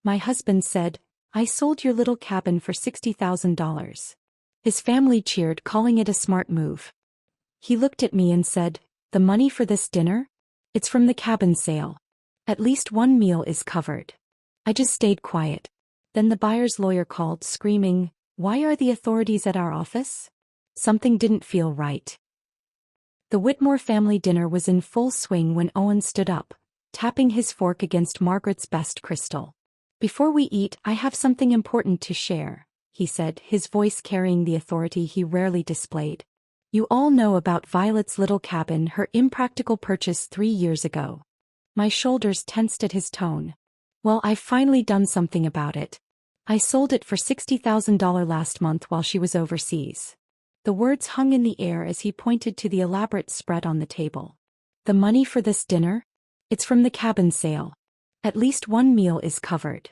My husband said, "I sold your little cabin for $60,000. His family cheered, calling it a smart move. He looked at me and said, "The money for this dinner? It's from the cabin sale. At least one meal is covered." I just stayed quiet. Then the buyer's lawyer called, screaming, "Why are the authorities at our office?" Something didn't feel right. The Whitmore family dinner was in full swing when Owen stood up, tapping his fork against Margaret's best crystal. "Before we eat, I have something important to share," he said, his voice carrying the authority he rarely displayed. "You all know about Violet's little cabin, her impractical purchase 3 years ago." My shoulders tensed at his tone. "Well, I've finally done something about it. I sold it for $60,000 last month while she was overseas." The words hung in the air as he pointed to the elaborate spread on the table. "The money for this dinner? It's from the cabin sale. At least one meal is covered."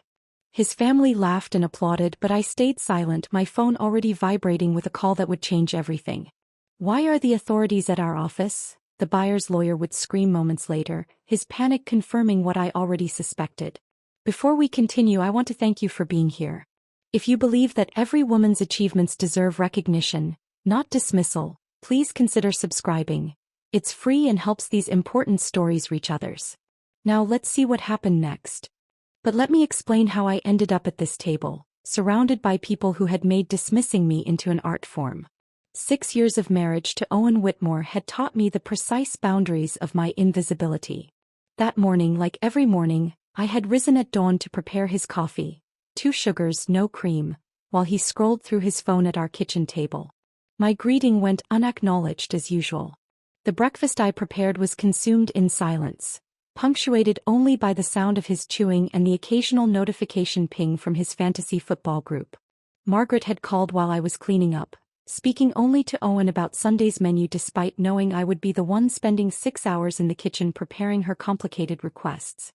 His family laughed and applauded, but I stayed silent, my phone already vibrating with a call that would change everything. "Why are the authorities at our office?" the buyer's lawyer would scream moments later, his panic confirming what I already suspected. "Before we continue, I want to thank you for being here. If you believe that every woman's achievements deserve recognition, not dismissal, please consider subscribing. It's free and helps these important stories reach others. Now let's see what happened next. But let me explain how I ended up at this table, surrounded by people who had made dismissing me into an art form. 6 years of marriage to Owen Whitmore had taught me the precise boundaries of my invisibility. That morning, like every morning, I had risen at dawn to prepare his coffee, 2 sugars, no cream, while he scrolled through his phone at our kitchen table. My greeting went unacknowledged as usual. The breakfast I prepared was consumed in silence, punctuated only by the sound of his chewing and the occasional notification ping from his fantasy football group. Margaret had called while I was cleaning up, speaking only to Owen about Sunday's menu despite knowing I would be the one spending 6 hours in the kitchen preparing her complicated requests.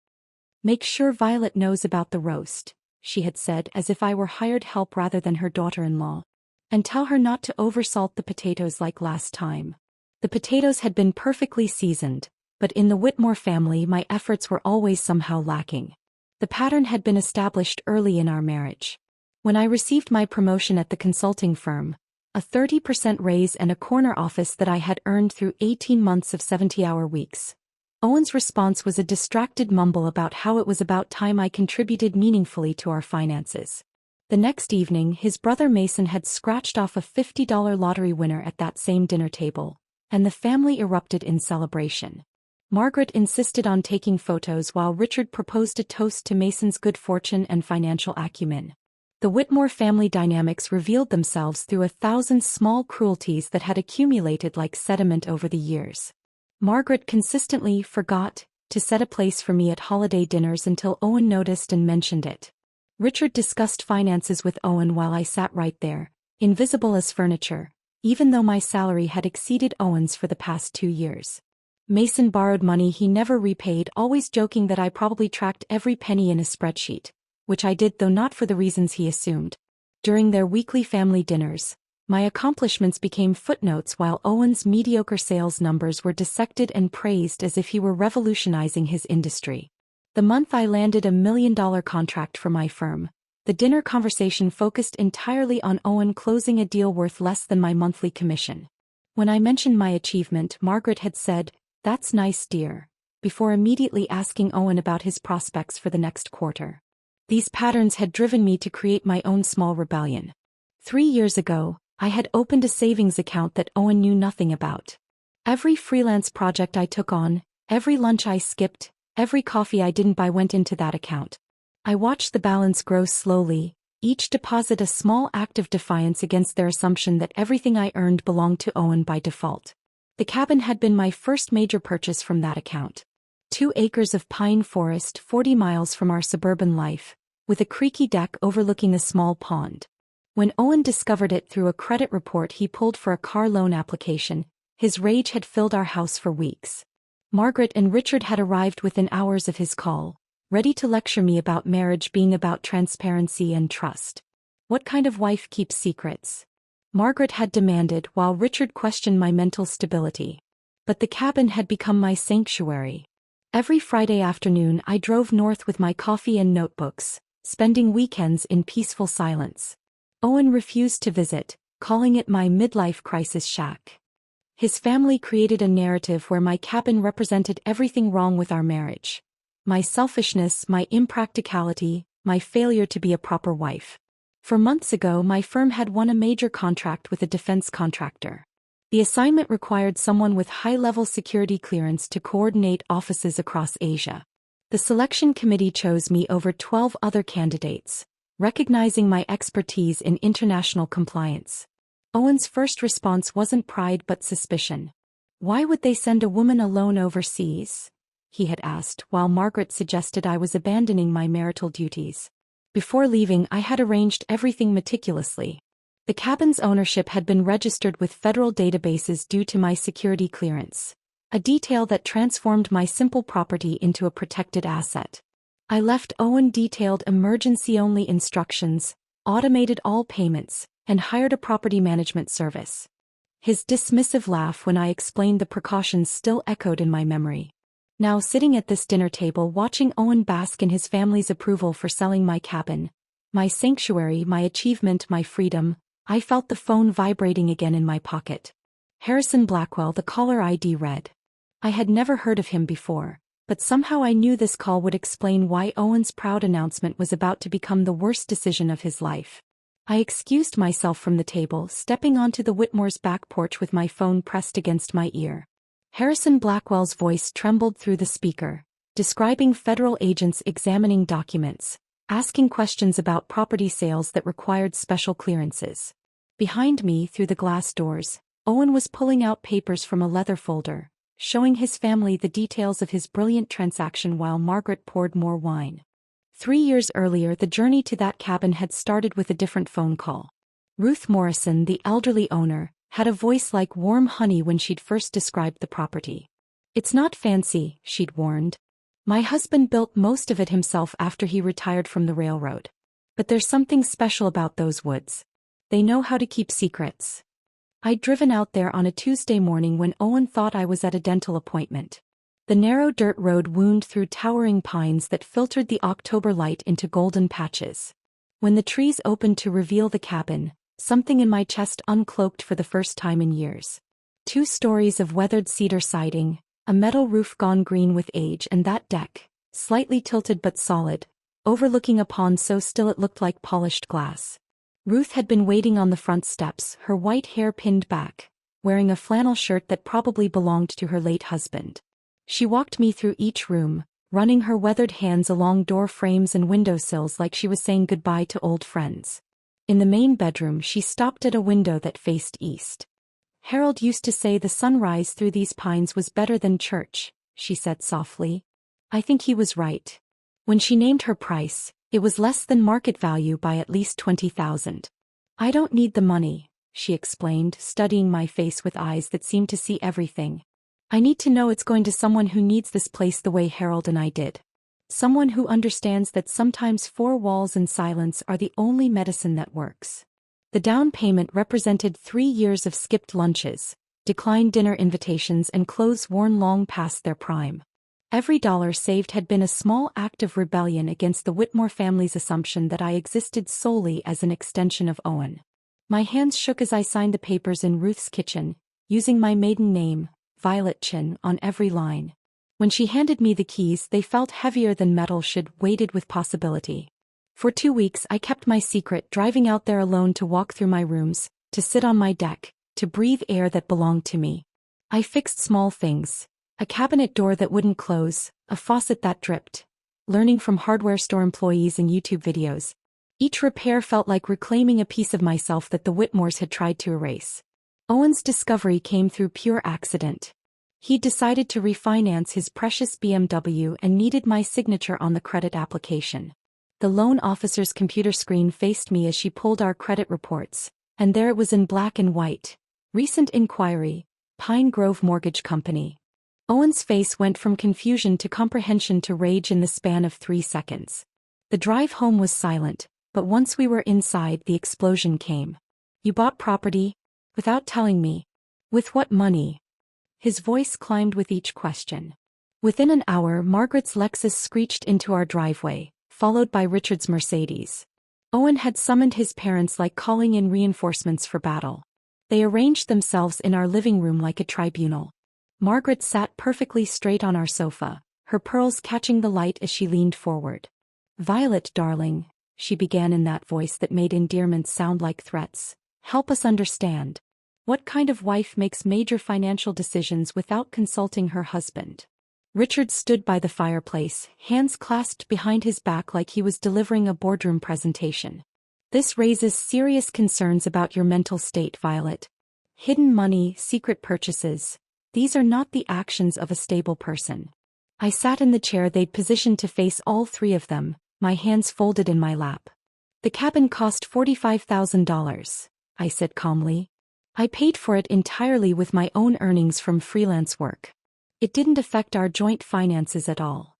"Make sure Violet knows about the roast," she had said, as if I were hired help rather than her daughter-in-law. "And tell her not to oversalt the potatoes like last time." The potatoes had been perfectly seasoned, but in the Whitmore family my efforts were always somehow lacking. The pattern had been established early in our marriage. When I received my promotion at the consulting firm, a 30% raise and a corner office that I had earned through 18 months of 70-hour weeks, Owen's response was a distracted mumble about how it was about time I contributed meaningfully to our finances. The next evening, his brother Mason had scratched off a $50 lottery winner at that same dinner table, and the family erupted in celebration. Margaret insisted on taking photos while Richard proposed a toast to Mason's good fortune and financial acumen. The Whitmore family dynamics revealed themselves through 1,000 small cruelties that had accumulated like sediment over the years. Margaret consistently forgot to set a place for me at holiday dinners until Owen noticed and mentioned it. Richard discussed finances with Owen while I sat right there, invisible as furniture, even though my salary had exceeded Owen's for the past 2 years. Mason borrowed money he never repaid, always joking that I probably tracked every penny in a spreadsheet, which I did, though not for the reasons he assumed. During their weekly family dinners, my accomplishments became footnotes while Owen's mediocre sales numbers were dissected and praised as if he were revolutionizing his industry. The month I landed a $1 million contract for my firm, the dinner conversation focused entirely on Owen closing a deal worth less than my monthly commission. When I mentioned my achievement, Margaret had said, "That's nice, dear," before immediately asking Owen about his prospects for the next quarter. These patterns had driven me to create my own small rebellion. 3 years ago, I had opened a savings account that Owen knew nothing about. Every freelance project I took on, every lunch I skipped, every coffee I didn't buy went into that account. I watched the balance grow slowly, each deposit a small act of defiance against their assumption that everything I earned belonged to Owen by default. The cabin had been my first major purchase from that account. 2 acres of pine forest 40 miles from our suburban life, with a creaky deck overlooking a small pond. When Owen discovered it through a credit report he pulled for a car loan application, his rage had filled our house for weeks. Margaret and Richard had arrived within hours of his call, ready to lecture me about marriage being about transparency and trust. What kind of wife keeps secrets? Margaret had demanded, while Richard questioned my mental stability. But the cabin had become my sanctuary. Every Friday afternoon I drove north with my coffee and notebooks, spending weekends in peaceful silence. Owen refused to visit, calling it my midlife crisis shack. His family created a narrative where my cabin represented everything wrong with our marriage. My selfishness, my impracticality, my failure to be a proper wife. For months ago, my firm had won a major contract with a defense contractor. The assignment required someone with high-level security clearance to coordinate offices across Asia. The selection committee chose me over 12 other candidates, recognizing my expertise in international compliance. Owen's first response wasn't pride but suspicion. Why would they send a woman alone overseas? He had asked, while Margaret suggested I was abandoning my marital duties. Before leaving, I had arranged everything meticulously. The cabin's ownership had been registered with federal databases due to my security clearance, a detail that transformed my simple property into a protected asset. I left Owen detailed emergency-only instructions, automated all payments, and hired a property management service. His dismissive laugh when I explained the precautions still echoed in my memory. Now sitting at this dinner table watching Owen bask in his family's approval for selling my cabin, my sanctuary, my achievement, my freedom, I felt the phone vibrating again in my pocket. Harrison Blackwell, the caller ID read. I had never heard of him before, but somehow I knew this call would explain why Owen's proud announcement was about to become the worst decision of his life. I excused myself from the table, stepping onto the Whitmore's back porch with my phone pressed against my ear. Harrison Blackwell's voice trembled through the speaker, describing federal agents examining documents, asking questions about property sales that required special clearances. Behind me, through the glass doors, Owen was pulling out papers from a leather folder, showing his family the details of his brilliant transaction while Margaret poured more wine. 3 years earlier, the journey to that cabin had started with a different phone call. Ruth Morrison, the elderly owner, had a voice like warm honey when she'd first described the property. It's not fancy, she'd warned. My husband built most of it himself after he retired from the railroad. But there's something special about those woods. They know how to keep secrets. I'd driven out there on a Tuesday morning when Owen thought I was at a dental appointment. The narrow dirt road wound through towering pines that filtered the October light into golden patches. When the trees opened to reveal the cabin, something in my chest uncloaked for the first time in years. 2 stories of weathered cedar siding, a metal roof gone green with age, and that deck, slightly tilted but solid, overlooking a pond so still it looked like polished glass. Ruth had been waiting on the front steps, her white hair pinned back, wearing a flannel shirt that probably belonged to her late husband. She walked me through each room, running her weathered hands along door frames and windowsills like she was saying goodbye to old friends. In the main bedroom, she stopped at a window that faced east. Harold used to say the sunrise through these pines was better than church, she said softly. I think he was right. When she named her price, it was less than market value by at least $20,000. I don't need the money, she explained, studying my face with eyes that seemed to see everything. I need to know it's going to someone who needs this place the way Harold and I did. Someone who understands that sometimes 4 walls and silence are the only medicine that works. The down payment represented 3 years of skipped lunches, declined dinner invitations, and clothes worn long past their prime. Every dollar saved had been a small act of rebellion against the Whitmore family's assumption that I existed solely as an extension of Owen. My hands shook as I signed the papers in Ruth's kitchen, using my maiden name, Violet Chin, on every line. When she handed me the keys, they felt heavier than metal should, weighted with possibility. For 2 weeks I kept my secret, driving out there alone to walk through my rooms, to sit on my deck, to breathe air that belonged to me. I fixed small things. A cabinet door that wouldn't close, a faucet that dripped. Learning from hardware store employees and YouTube videos. Each repair felt like reclaiming a piece of myself that the Whitmores had tried to erase. Owen's discovery came through pure accident. He decided to refinance his precious BMW and needed my signature on the credit application. The loan officer's computer screen faced me as she pulled our credit reports, and there it was in black and white. Recent inquiry, Pine Grove Mortgage Company. Owen's face went from confusion to comprehension to rage in the span of 3 seconds. The drive home was silent, but once we were inside, the explosion came. You bought property? Without telling me. With what money? His voice climbed with each question. Within an hour, Margaret's Lexus screeched into our driveway, followed by Richard's Mercedes. Owen had summoned his parents like calling in reinforcements for battle. They arranged themselves in our living room like a tribunal. Margaret sat perfectly straight on our sofa, her pearls catching the light as she leaned forward. "Violet, darling," she began in that voice that made endearments sound like threats, "help us understand. What kind of wife makes major financial decisions without consulting her husband?" Richard stood by the fireplace, hands clasped behind his back like he was delivering a boardroom presentation. "This raises serious concerns about your mental state, Violet. Hidden money, secret purchases. These are not the actions of a stable person." I sat in the chair they'd positioned to face all three of them, my hands folded in my lap. "The cabin cost $45,000, I said calmly. "I paid for it entirely with my own earnings from freelance work. It didn't affect our joint finances at all."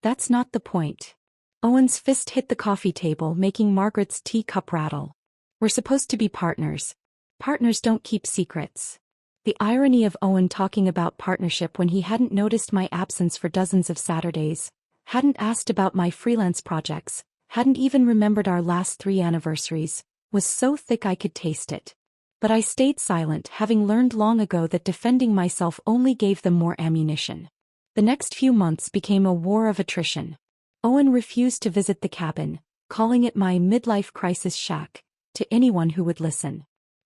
"That's not the point." Owen's fist hit the coffee table, making Margaret's teacup rattle. "We're supposed to be partners. Partners don't keep secrets." The irony of Owen talking about partnership when he hadn't noticed my absence for dozens of Saturdays, hadn't asked about my freelance projects, hadn't even remembered our last 3 anniversaries, was so thick I could taste it. But I stayed silent, having learned long ago that defending myself only gave them more ammunition. The next few months became a war of attrition. Owen refused to visit the cabin, calling it my midlife crisis shack, to anyone who would listen.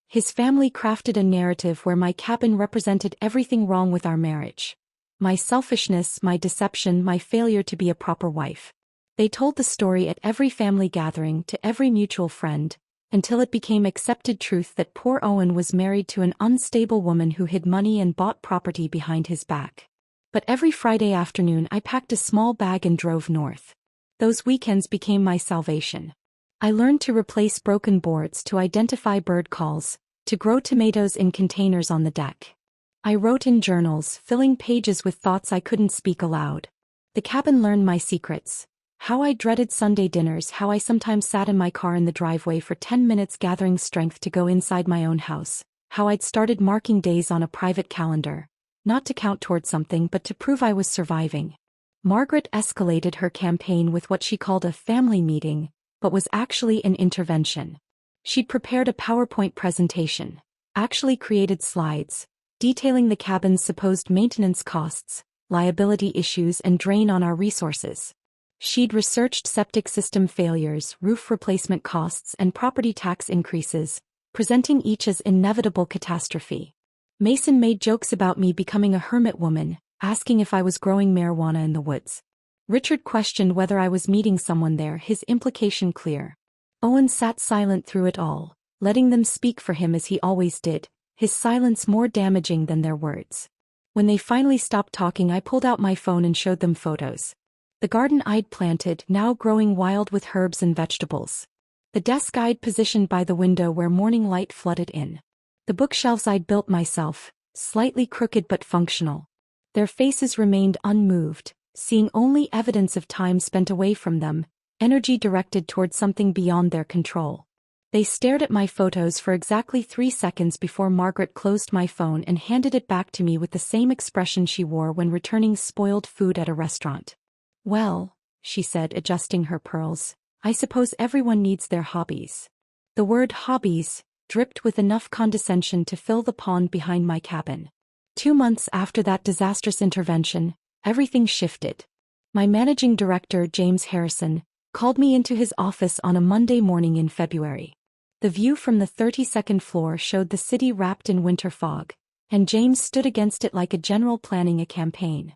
His family crafted a narrative where my cabin represented everything wrong with our marriage. My selfishness, my deception, my failure to be a proper wife. They told the story at every family gathering, to every mutual friend, until it became accepted truth that poor Owen was married to an unstable woman who hid money and bought property behind his back. But every Friday afternoon I packed a small bag and drove north. Those weekends became my salvation. I learned to replace broken boards, to identify bird calls, to grow tomatoes in containers on the deck. I wrote in journals, filling pages with thoughts I couldn't speak aloud. The cabin learned my secrets. How I dreaded Sunday dinners, how I sometimes sat in my car in the driveway for 10 minutes gathering strength to go inside my own house, how I'd started marking days on a private calendar, not to count toward something but to prove I was surviving. Margaret escalated her campaign with what she called a family meeting, but was actually an intervention. She'd prepared a PowerPoint presentation, actually created slides, detailing the cabin's supposed maintenance costs, liability issues and drain on our resources. She'd researched septic system failures, roof replacement costs and property tax increases, presenting each as inevitable catastrophe. Mason made jokes about me becoming a hermit woman, asking if I was growing marijuana in the woods. Richard questioned whether I was meeting someone there, his implication clear. Owen sat silent through it all, letting them speak for him as he always did, his silence more damaging than their words. When they finally stopped talking, I pulled out my phone and showed them photos. The garden I'd planted, now growing wild with herbs and vegetables. The desk I'd positioned by the window where morning light flooded in. The bookshelves I'd built myself, slightly crooked but functional. Their faces remained unmoved, seeing only evidence of time spent away from them, energy directed toward something beyond their control. They stared at my photos for exactly 3 seconds before Margaret closed my phone and handed it back to me with the same expression she wore when returning spoiled food at a restaurant. "Well," she said, adjusting her pearls, "I suppose everyone needs their hobbies." The word hobbies dripped with enough condescension to fill the pond behind my cabin. 2 months after that disastrous intervention, everything shifted. My managing director, James Harrison, called me into his office on a Monday morning in February. The view from the 32nd floor showed the city wrapped in winter fog, and James stood against it like a general planning a campaign.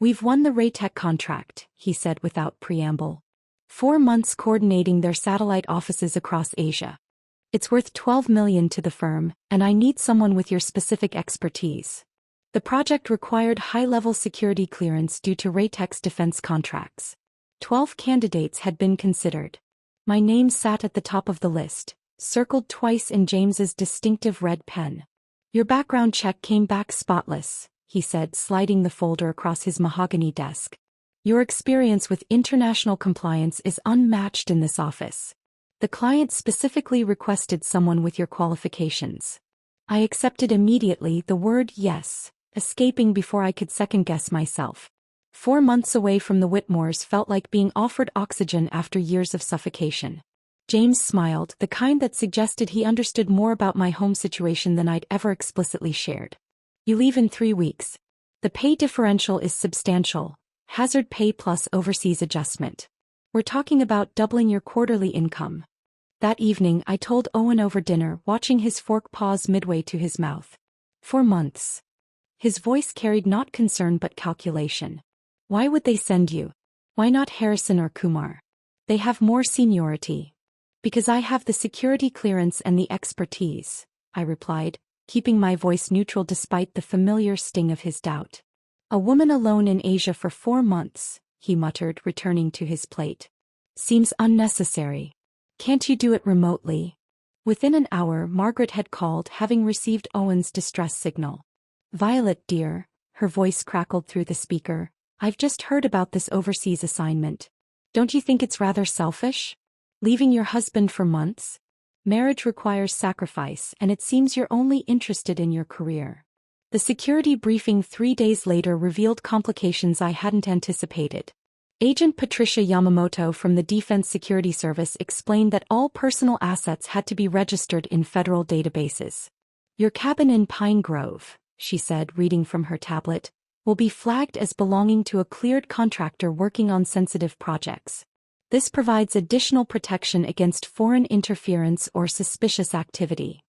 "We've won the Raytech contract," he said without preamble. 4 months coordinating their satellite offices across Asia. "It's worth $12 million to the firm, and I need someone with your specific expertise." The project required high-level security clearance due to Raytech's defense contracts. 12 candidates had been considered. My name sat at the top of the list, circled twice in James's distinctive red pen. "Your background check came back spotless," he said, sliding the folder across his mahogany desk. "Your experience with international compliance is unmatched in this office. The client specifically requested someone with your qualifications." I accepted immediately, the word yes escaping before I could second-guess myself. 4 months away from the Whitmores felt like being offered oxygen after years of suffocation. James smiled, the kind that suggested he understood more about my home situation than I'd ever explicitly shared. You leave in 3 weeks. The pay differential is substantial, hazard pay plus overseas adjustment. We're talking about doubling your quarterly income. That evening I told Owen over dinner, watching his fork pause midway to his mouth. 4 months. His voice carried not concern but calculation. Why would they send you? Why not Harrison or Kumar? They have more seniority. Because I have the security clearance and the expertise, I replied, keeping my voice neutral despite the familiar sting of his doubt. A woman alone in Asia for 4 months, he muttered, returning to his plate. Seems unnecessary. Can't you do it remotely? Within an hour Margaret had called, having received Owen's distress signal. Violet, dear, her voice crackled through the speaker, I've just heard about this overseas assignment. Don't you think it's rather selfish? Leaving your husband for months? Marriage requires sacrifice, and it seems you're only interested in your career. The security briefing 3 days later revealed complications I hadn't anticipated. Agent Patricia Yamamoto from the Defense Security Service explained that all personal assets had to be registered in federal databases. Your cabin in Pine Grove, she said, reading from her tablet, will be flagged as belonging to a cleared contractor working on sensitive projects. This provides additional protection against foreign interference or suspicious activity.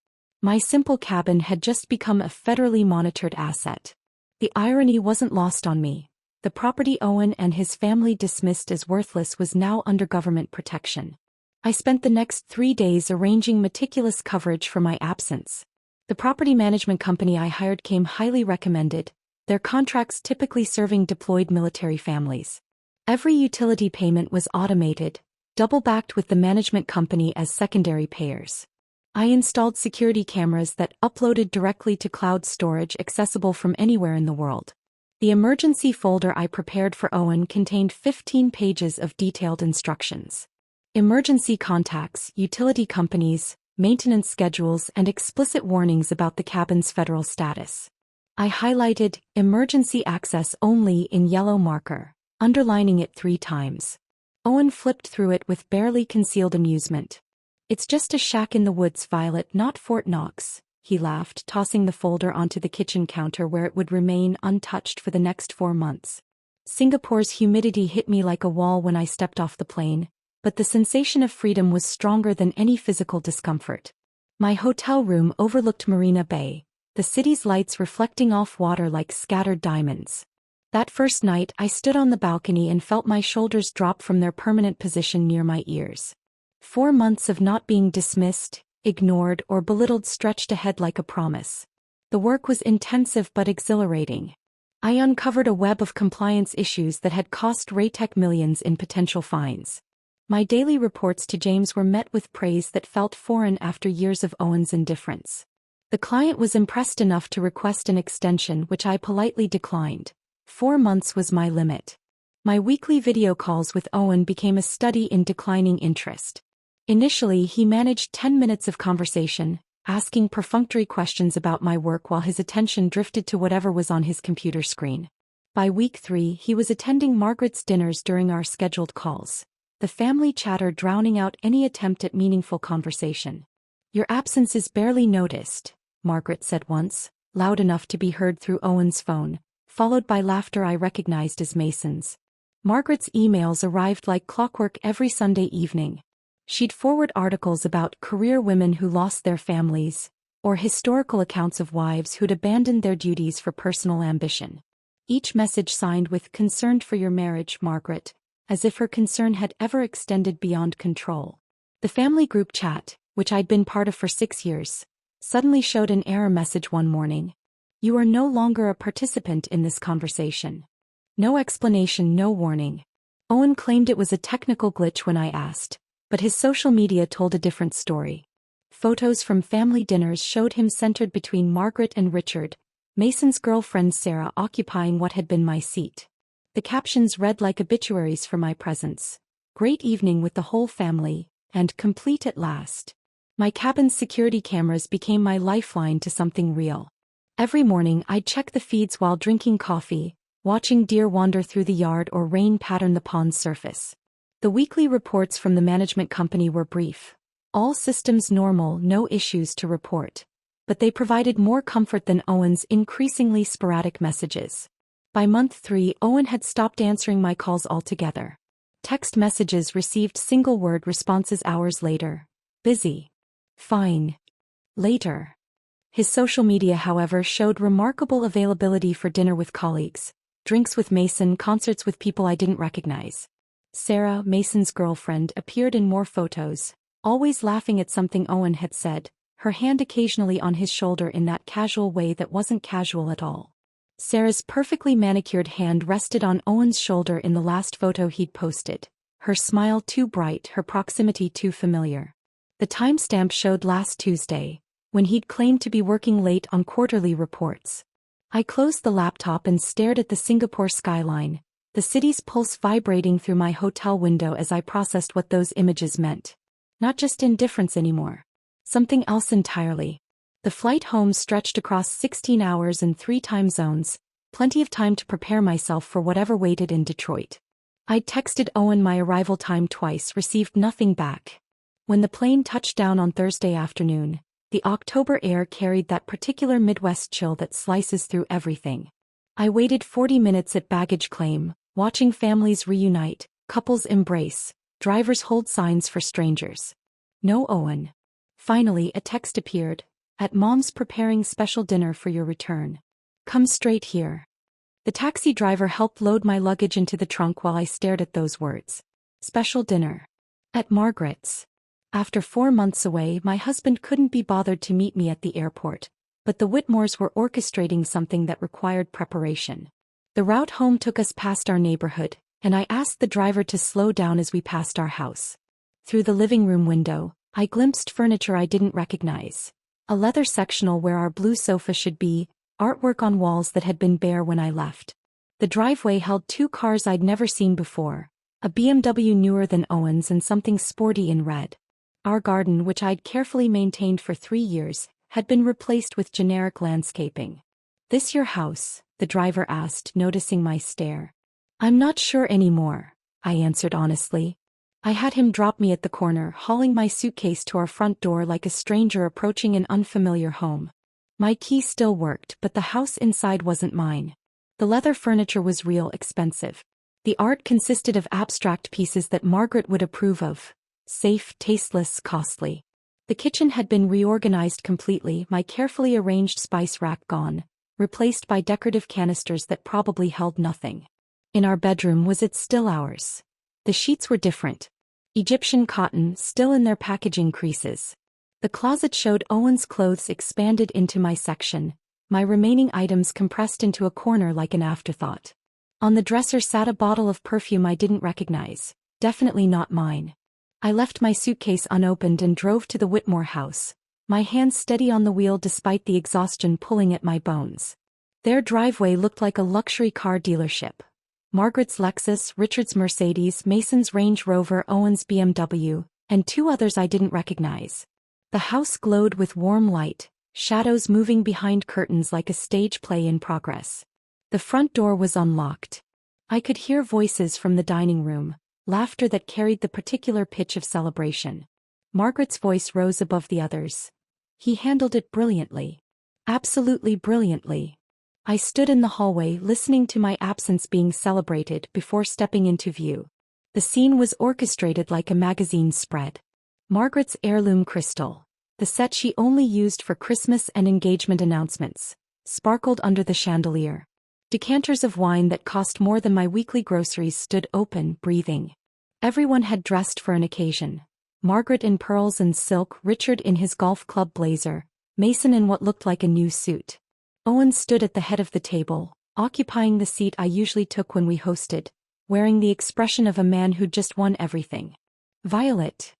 My simple cabin had just become a federally monitored asset. The irony wasn't lost on me. The property Owen and his family dismissed as worthless was now under government protection. I spent the next 3 days arranging meticulous coverage for my absence. The property management company I hired came highly recommended, their contracts typically serving deployed military families. Every utility payment was automated, double-backed with the management company as secondary payers. I installed security cameras that uploaded directly to cloud storage accessible from anywhere in the world. The emergency folder I prepared for Owen contained 15 pages of detailed instructions. Emergency contacts, utility companies, maintenance schedules, and explicit warnings about the cabin's federal status. I highlighted emergency access only in yellow marker, underlining it 3 times. Owen flipped through it with barely concealed amusement. It's just a shack in the woods, Violet, not Fort Knox, he laughed, tossing the folder onto the kitchen counter where it would remain untouched for the next 4 months. Singapore's humidity hit me like a wall when I stepped off the plane, but the sensation of freedom was stronger than any physical discomfort. My hotel room overlooked Marina Bay, the city's lights reflecting off water like scattered diamonds. That first night I stood on the balcony and felt my shoulders drop from their permanent position near my ears. 4 months of not being dismissed, ignored, or belittled stretched ahead like a promise. The work was intensive but exhilarating. I uncovered a web of compliance issues that had cost Raytech millions in potential fines. My daily reports to James were met with praise that felt foreign after years of Owen's indifference. The client was impressed enough to request an extension, which I politely declined. 4 months was my limit. My weekly video calls with Owen became a study in declining interest. Initially, he managed 10 minutes of conversation, asking perfunctory questions about my work while his attention drifted to whatever was on his computer screen. By week 3, he was attending Margaret's dinners during our scheduled calls, the family chatter drowning out any attempt at meaningful conversation. Your absence is barely noticed, Margaret said once, loud enough to be heard through Owen's phone, followed by laughter I recognized as Mason's. Margaret's emails arrived like clockwork every Sunday evening. She'd forward articles about career women who lost their families, or historical accounts of wives who'd abandoned their duties for personal ambition. Each message signed with "Concerned for your marriage, Margaret," as if her concern had ever extended beyond control. The family group chat, which I'd been part of for 6 years, suddenly showed an error message one morning. You are no longer a participant in this conversation. No explanation, no warning. Owen claimed it was a technical glitch when I asked, but his social media told a different story. Photos from family dinners showed him centered between Margaret and Richard, Mason's girlfriend Sarah occupying what had been my seat. The captions read like obituaries for my presence. Great evening with the whole family, and complete at last. My cabin's security cameras became my lifeline to something real. Every morning I'd check the feeds while drinking coffee, watching deer wander through the yard or rain pattern the pond's surface. The weekly reports from the management company were brief. All systems normal, no issues to report. But they provided more comfort than Owen's increasingly sporadic messages. By month 3, Owen had stopped answering my calls altogether. Text messages received single-word responses hours later. Busy. Fine. Later. His social media, however, showed remarkable availability for dinner with colleagues, drinks with Mason, concerts with people I didn't recognize. Sarah, Mason's girlfriend, appeared in more photos, always laughing at something Owen had said, her hand occasionally on his shoulder in that casual way that wasn't casual at all. Sarah's perfectly manicured hand rested on Owen's shoulder in the last photo he'd posted, her smile too bright, her proximity too familiar. The timestamp showed last Tuesday, when he'd claimed to be working late on quarterly reports. I closed the laptop and stared at the Singapore skyline, the city's pulse vibrating through my hotel window as I processed what those images meant. Not just indifference anymore. Something else entirely. The flight home stretched across 16 hours and 3 time zones, plenty of time to prepare myself for whatever waited in Detroit. I'd texted Owen my arrival time twice, received nothing back. When the plane touched down on Thursday afternoon, the October air carried that particular Midwest chill that slices through everything. I waited 40 minutes at baggage claim, watching families reunite, couples embrace, drivers hold signs for strangers. No Owen. Finally, a text appeared. At Mom's preparing special dinner for your return. Come straight here. The taxi driver helped load my luggage into the trunk while I stared at those words. Special dinner. At Margaret's. After 4 months away, my husband couldn't be bothered to meet me at the airport, but the Whitmores were orchestrating something that required preparation. The route home took us past our neighborhood, and I asked the driver to slow down as we passed our house. Through the living room window, I glimpsed furniture I didn't recognize. A leather sectional where our blue sofa should be, artwork on walls that had been bare when I left. The driveway held 2 cars I'd never seen before, a BMW newer than Owen's and something sporty in red. Our garden, which I'd carefully maintained for 3 years, had been replaced with generic landscaping. This your house? The driver asked, noticing my stare. I'm not sure anymore, I answered honestly. I had him drop me at the corner, hauling my suitcase to our front door like a stranger approaching an unfamiliar home. My key still worked, but the house inside wasn't mine. The leather furniture was real expensive. The art consisted of abstract pieces that Margaret would approve of. Safe, tasteless, costly. The kitchen had been reorganized completely, my carefully arranged spice rack gone, replaced by decorative canisters that probably held nothing. In our bedroom was it still ours? The sheets were different. Egyptian cotton, still in their packaging creases. The closet showed Owen's clothes expanded into my section, my remaining items compressed into a corner like an afterthought. On the dresser sat a bottle of perfume I didn't recognize, definitely not mine. I left my suitcase unopened and drove to the Whitmore house, my hands steady on the wheel despite the exhaustion pulling at my bones. Their driveway looked like a luxury car dealership. Margaret's Lexus, Richard's Mercedes, Mason's Range Rover, Owen's BMW, and 2 others I didn't recognize. The house glowed with warm light, shadows moving behind curtains like a stage play in progress. The front door was unlocked. I could hear voices from the dining room, laughter that carried the particular pitch of celebration. Margaret's voice rose above the others. He handled it brilliantly. Absolutely brilliantly. I stood in the hallway listening to my absence being celebrated before stepping into view. The scene was orchestrated like a magazine spread. Margaret's heirloom crystal, the set she only used for Christmas and engagement announcements, sparkled under the chandelier. Decanters of wine that cost more than my weekly groceries stood open, breathing. Everyone had dressed for an occasion. Margaret in pearls and silk, Richard in his golf club blazer, Mason in what looked like a new suit. Owen stood at the head of the table, occupying the seat I usually took when we hosted, wearing the expression of a man who'd just won everything. Violet.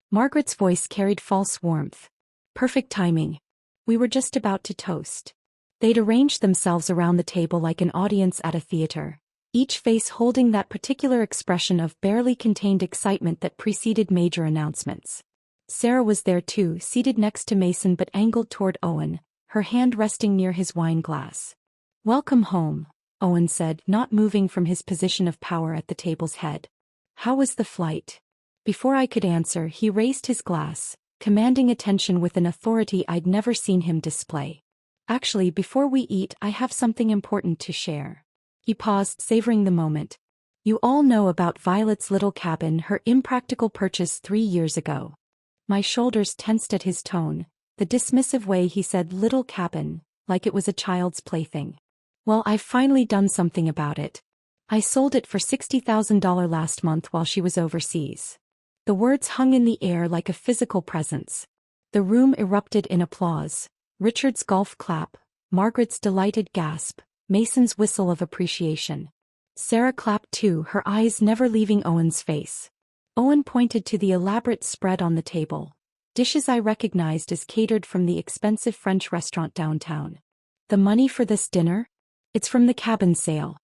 Margaret's voice carried false warmth. Perfect timing. We were just about to toast. They'd arranged themselves around the table like an audience at a theater, each face holding that particular expression of barely contained excitement that preceded major announcements. Sarah was there too, seated next to Mason but angled toward Owen, her hand resting near his wine glass. Welcome home. Owen said, not moving from his position of power at the table's head. How was the flight? Before I could answer, he raised his glass, commanding attention with an authority I'd never seen him display. Actually, before we eat, I have something important to share. He paused, savoring the moment. You all know about Violet's little cabin, her impractical purchase 3 years ago. My shoulders tensed at his tone, the dismissive way he said little cabin, like it was a child's plaything. Well, I've finally done something about it. I sold it for $60,000 last month while she was overseas. The words hung in the air like a physical presence. The room erupted in applause. Richard's golf clap, Margaret's delighted gasp, Mason's whistle of appreciation. Sarah clapped too, her eyes never leaving Owen's face. Owen pointed to the elaborate spread on the table. Dishes I recognized as catered from the expensive French restaurant downtown. The money for this dinner? It's from the cabin sale.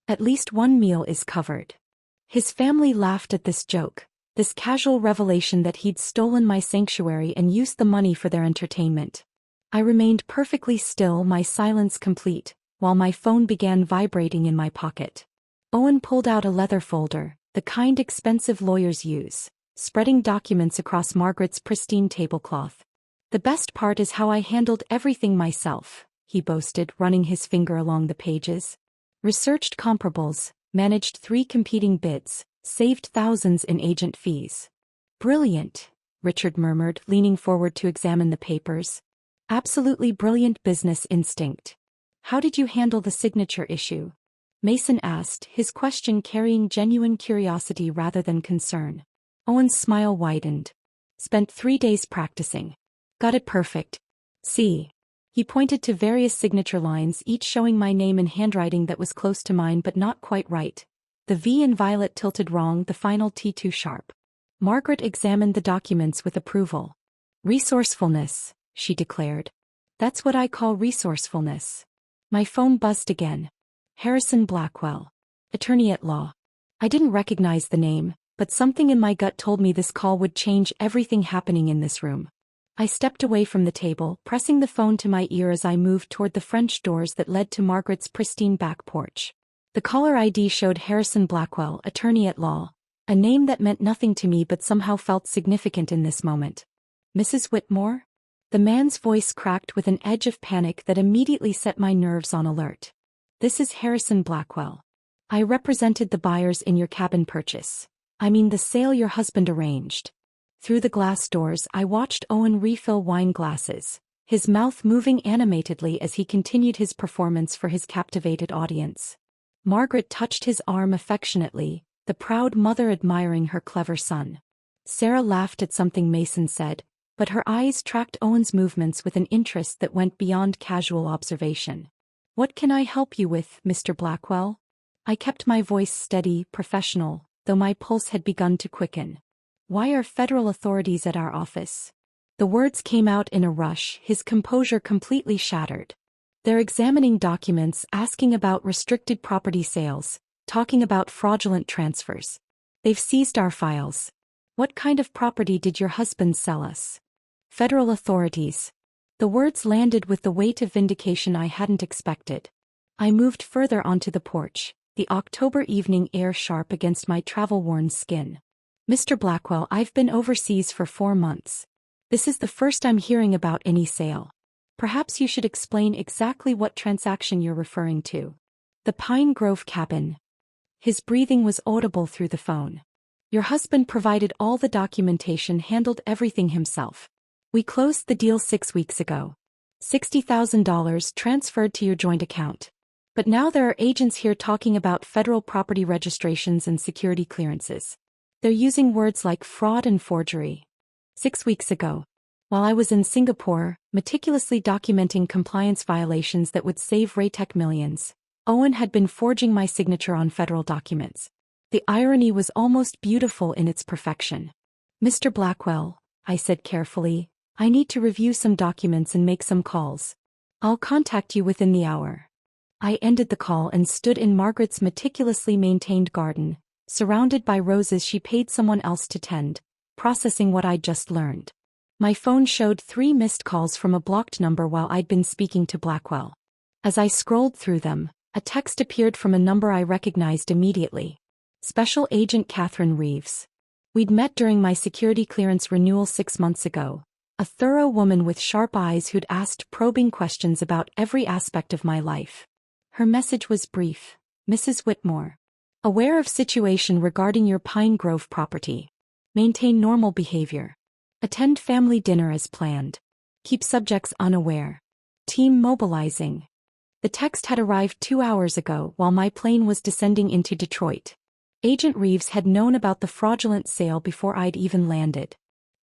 At least one meal is covered. His family laughed at this joke, this casual revelation that he'd stolen my sanctuary and used the money for their entertainment. I remained perfectly still, my silence complete, while my phone began vibrating in my pocket. Owen pulled out a leather folder, the kind expensive lawyers use, spreading documents across Margaret's pristine tablecloth. The best part is how I handled everything myself, he boasted, running his finger along the pages. Researched comparables, managed 3 competing bids, saved thousands in agent fees. Brilliant, Richard murmured, leaning forward to examine the papers. Absolutely brilliant business instinct. How did you handle the signature issue? Mason asked, his question carrying genuine curiosity rather than concern. Owen's smile widened. Spent 3 days practicing. Got it perfect. See. He pointed to various signature lines, each showing my name in handwriting that was close to mine but not quite right. The V in Violet tilted wrong, the final T too sharp. Margaret examined the documents with approval. Resourcefulness, she declared. That's what I call resourcefulness. My phone buzzed again. Harrison Blackwell. Attorney at law. I didn't recognize the name, but something in my gut told me this call would change everything happening in this room. I stepped away from the table, pressing the phone to my ear as I moved toward the French doors that led to Margaret's pristine back porch. The caller ID showed Harrison Blackwell, attorney at law, a name that meant nothing to me but somehow felt significant in this moment. Mrs. Whitmore? The man's voice cracked with an edge of panic that immediately set my nerves on alert. This is Harrison Blackwell. I represented the buyers in your cabin purchase. I mean the sale your husband arranged. Through the glass doors I watched Owen refill wine glasses, his mouth moving animatedly as he continued his performance for his captivated audience. Margaret touched his arm affectionately, the proud mother admiring her clever son. Sarah laughed at something Mason said, but her eyes tracked Owen's movements with an interest that went beyond casual observation. What can I help you with, Mr. Blackwell? I kept my voice steady, professional, though my pulse had begun to quicken. Why are federal authorities at our office? The words came out in a rush, his composure completely shattered. They're examining documents, asking about restricted property sales, talking about fraudulent transfers. They've seized our files. What kind of property did your husband sell us? Federal authorities. The words landed with the weight of vindication I hadn't expected. I moved further onto the porch, the October evening air sharp against my travel-worn skin. Mr. Blackwell, I've been overseas for 4 months. This is the first I'm hearing about any sale. Perhaps you should explain exactly what transaction you're referring to. The Pine Grove cabin. His breathing was audible through the phone. Your husband provided all the documentation, handled everything himself. We closed the deal 6 weeks ago. $60,000 transferred to your joint account. But now there are agents here talking about federal property registrations and security clearances. They're using words like fraud and forgery. 6 weeks ago, while I was in Singapore, meticulously documenting compliance violations that would save Raytech millions, Owen had been forging my signature on federal documents. The irony was almost beautiful in its perfection. Mr. Blackwell, I said carefully, I need to review some documents and make some calls. I'll contact you within the hour. I ended the call and stood in Margaret's meticulously maintained garden, surrounded by roses she paid someone else to tend, processing what I'd just learned. My phone showed 3 missed calls from a blocked number while I'd been speaking to Blackwell. As I scrolled through them, A text appeared from a number I recognized immediately. Special Agent Catherine Reeves. We'd met during my security clearance renewal 6 months ago. A thorough woman with sharp eyes who'd asked probing questions about every aspect of my life. Her message was brief. Mrs. Whitmore. Aware of situation regarding your Pine Grove property. Maintain normal behavior. Attend family dinner as planned. Keep subjects unaware. Team mobilizing. The text had arrived 2 hours ago while my plane was descending into Detroit. Agent Reeves had known about the fraudulent sale before I'd even landed.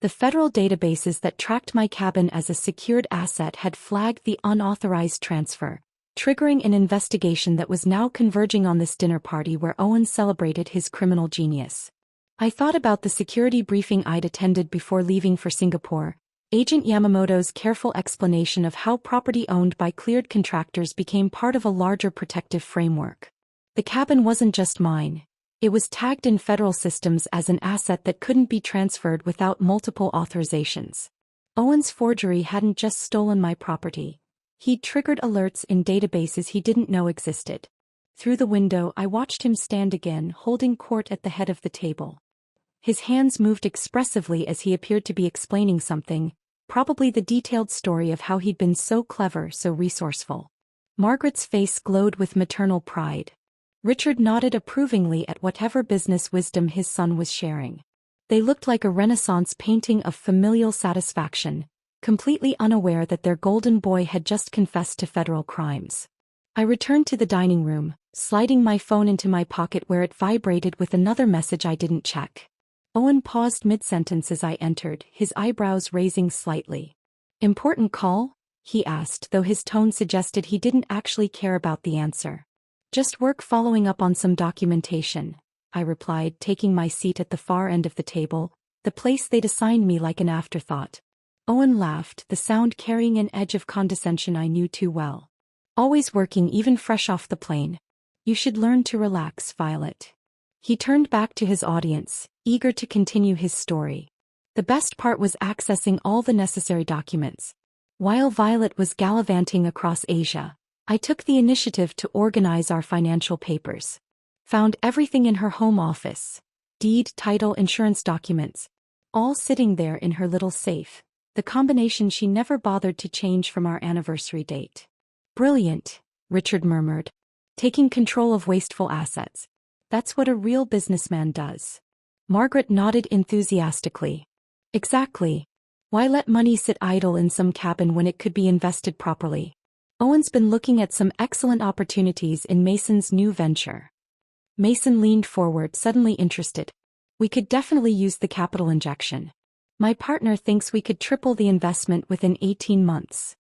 The federal databases that tracked my cabin as a secured asset had flagged the unauthorized transfer, triggering an investigation that was now converging on this dinner party where Owen celebrated his criminal genius. I thought about the security briefing I'd attended before leaving for Singapore, Agent Yamamoto's careful explanation of how property owned by cleared contractors became part of a larger protective framework. The cabin wasn't just mine. It was tagged in federal systems as an asset that couldn't be transferred without multiple authorizations. Owen's forgery hadn't just stolen my property. He'd triggered alerts in databases he didn't know existed. Through the window, I watched him stand again, holding court at the head of the table. His hands moved expressively as he appeared to be explaining something, probably the detailed story of how he'd been so clever, so resourceful. Margaret's face glowed with maternal pride. Richard nodded approvingly at whatever business wisdom his son was sharing. They looked like a Renaissance painting of familial satisfaction, completely unaware that their golden boy had just confessed to federal crimes. I returned to the dining room, sliding my phone into my pocket where it vibrated with another message I didn't check. Owen paused mid-sentence as I entered, his eyebrows raising slightly. "Important call?" he asked, though his tone suggested he didn't actually care about the answer. "Just work following up on some documentation," I replied, taking my seat at the far end of the table, the place they'd assigned me like an afterthought. Owen laughed, the sound carrying an edge of condescension I knew too well. "Always working, even fresh off the plane. You should learn to relax, Violet." He turned back to his audience, eager to continue his story. The best part was accessing all the necessary documents. While Violet was gallivanting across Asia, I took the initiative to organize our financial papers. Found everything in her home office. Deed, title, insurance documents. All sitting there in her little safe. The combination she never bothered to change from our anniversary date. "Brilliant," Richard murmured. "Taking control of wasteful assets. That's what a real businessman does." Margaret nodded enthusiastically. "Exactly. Why let money sit idle in some cabin when it could be invested properly? Owen's been looking at some excellent opportunities in Mason's new venture." Mason leaned forward, suddenly interested. "We could definitely use the capital injection. My partner thinks we could triple the investment within 18 months.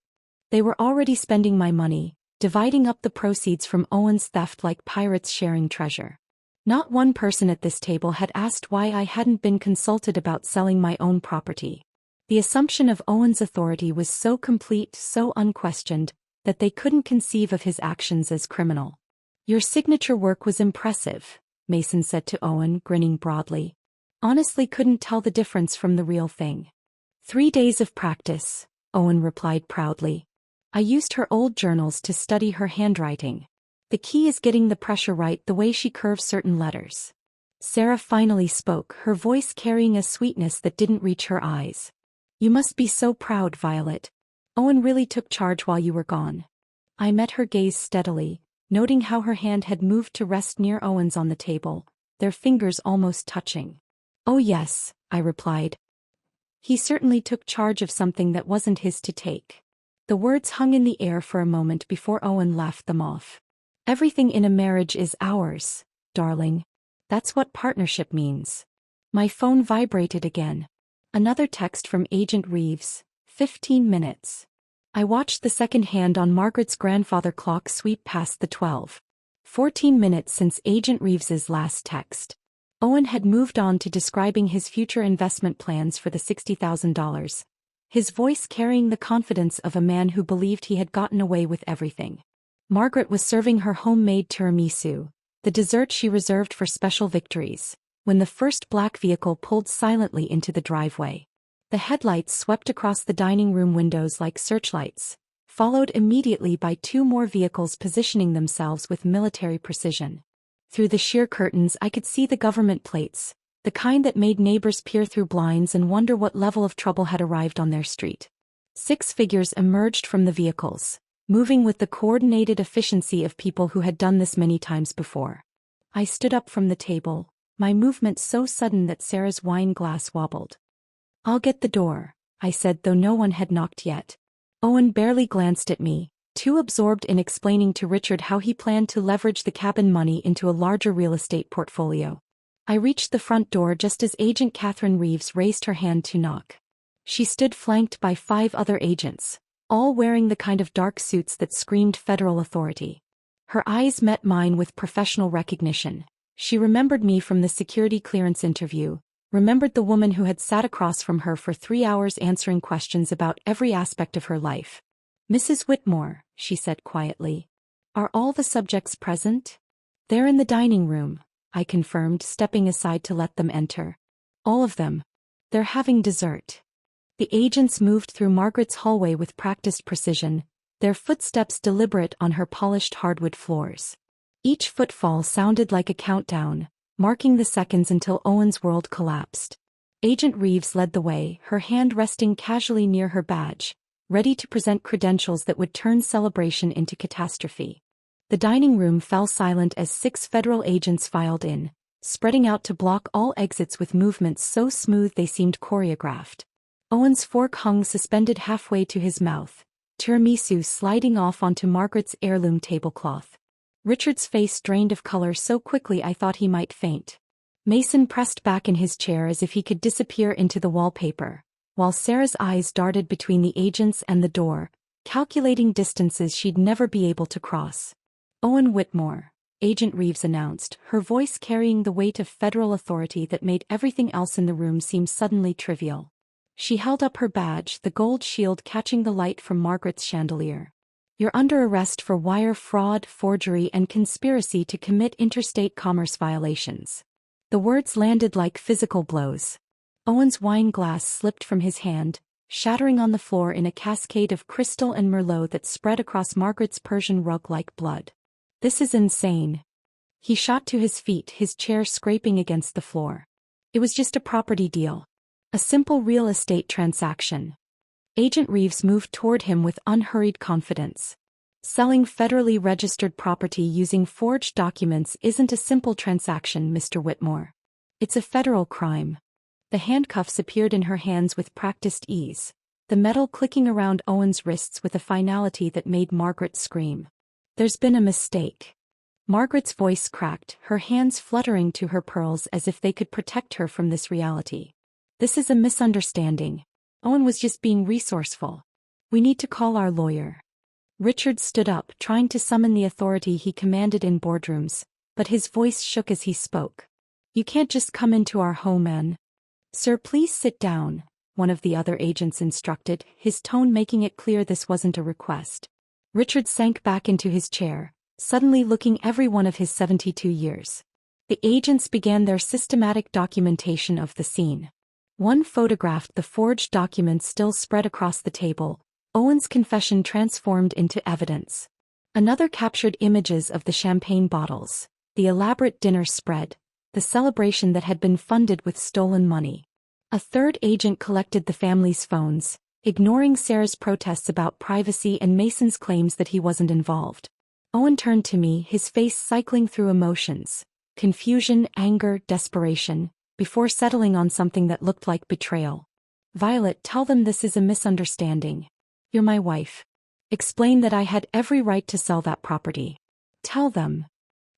They were already spending my money, dividing up the proceeds from Owen's theft like pirates sharing treasure. Not one person at this table had asked why I hadn't been consulted about selling my own property. The assumption of Owen's authority was so complete, so unquestioned, that they couldn't conceive of his actions as criminal. "Your signature work was impressive," Mason said to Owen, grinning broadly. "Honestly couldn't tell the difference from the real thing." 3 days of practice," Owen replied proudly. "I used her old journals to study her handwriting. The key is getting the pressure right, the way she curves certain letters." Sarah finally spoke, her voice carrying a sweetness that didn't reach her eyes. "You must be so proud, Violet. Owen really took charge while you were gone." I met her gaze steadily, noting how her hand had moved to rest near Owen's on the table, their fingers almost touching. "Oh yes," I replied. "He certainly took charge of something that wasn't his to take." The words hung in the air for a moment before Owen laughed them off. "Everything in a marriage is ours, darling. That's what partnership means." My phone vibrated again. Another text from Agent Reeves. 15 minutes. I watched the second hand on Margaret's grandfather clock sweep past the 12. 14 minutes since Agent Reeves's last text. Owen had moved on to describing his future investment plans for the $60,000. His voice carrying the confidence of a man who believed he had gotten away with everything. Margaret was serving her homemade tiramisu, the dessert she reserved for special victories, when the first black vehicle pulled silently into the driveway. The headlights swept across the dining room windows like searchlights, followed immediately by 2 more vehicles positioning themselves with military precision. Through the sheer curtains I could see the government plates, the kind that made neighbors peer through blinds and wonder what level of trouble had arrived on their street. 6 figures emerged from the vehicles, moving with the coordinated efficiency of people who had done this many times before. I stood up from the table, my movement so sudden that Sarah's wine glass wobbled. "I'll get the door," I said, though no one had knocked yet. Owen barely glanced at me, too absorbed in explaining to Richard how he planned to leverage the cabin money into a larger real estate portfolio. I reached the front door just as Agent Catherine Reeves raised her hand to knock. She stood flanked by 5 other agents, all wearing the kind of dark suits that screamed federal authority. Her eyes met mine with professional recognition. She remembered me from the security clearance interview, remembered the woman who had sat across from her for 3 hours answering questions about every aspect of her life. "Mrs. Whitmore," she said quietly. "Are all the subjects present?" "They're in the dining room," I confirmed, stepping aside to let them enter. "All of them. They're having dessert." The agents moved through Margaret's hallway with practiced precision, their footsteps deliberate on her polished hardwood floors. Each footfall sounded like a countdown, marking the seconds until Owen's world collapsed. Agent Reeves led the way, her hand resting casually near her badge, ready to present credentials that would turn celebration into catastrophe. The dining room fell silent as 6 federal agents filed in, spreading out to block all exits with movements so smooth they seemed choreographed. Owen's fork hung suspended halfway to his mouth, tiramisu sliding off onto Margaret's heirloom tablecloth. Richard's face drained of color so quickly I thought he might faint. Mason pressed back in his chair as if he could disappear into the wallpaper, while Sarah's eyes darted between the agents and the door, calculating distances she'd never be able to cross. "Owen Whitmore," Agent Reeves announced, her voice carrying the weight of federal authority that made everything else in the room seem suddenly trivial. She held up her badge, the gold shield catching the light from Margaret's chandelier. "You're under arrest for wire fraud, forgery, and conspiracy to commit interstate commerce violations." The words landed like physical blows. Owen's wine glass slipped from his hand, shattering on the floor in a cascade of crystal and merlot that spread across Margaret's Persian rug like blood. "This is insane." He shot to his feet, his chair scraping against the floor. "It was just a property deal. A simple real estate transaction." Agent Reeves moved toward him with unhurried confidence. "Selling federally registered property using forged documents isn't a simple transaction, Mr. Whitmore. It's a federal crime." The handcuffs appeared in her hands with practiced ease, the metal clicking around Owen's wrists with a finality that made Margaret scream. "There's been a mistake." Margaret's voice cracked, her hands fluttering to her pearls as if they could protect her from this reality. "This is a misunderstanding. Owen was just being resourceful. We need to call our lawyer." Richard stood up, trying to summon the authority he commanded in boardrooms, but his voice shook as he spoke. "You can't just come into our home and—" "Sir, please sit down," one of the other agents instructed, his tone making it clear this wasn't a request. Richard sank back into his chair, suddenly looking every one of his 72 years. The agents began their systematic documentation of the scene. One photographed the forged documents still spread across the table, Owen's confession transformed into evidence. Another captured images of the champagne bottles, the elaborate dinner spread, the celebration that had been funded with stolen money. A third agent collected the family's phones, ignoring Sarah's protests about privacy and Mason's claims that he wasn't involved. Owen turned to me, his face cycling through emotions, confusion, anger, desperation, before settling on something that looked like betrayal. "Violet, tell them this is a misunderstanding. You're my wife. Explain that I had every right to sell that property. Tell them."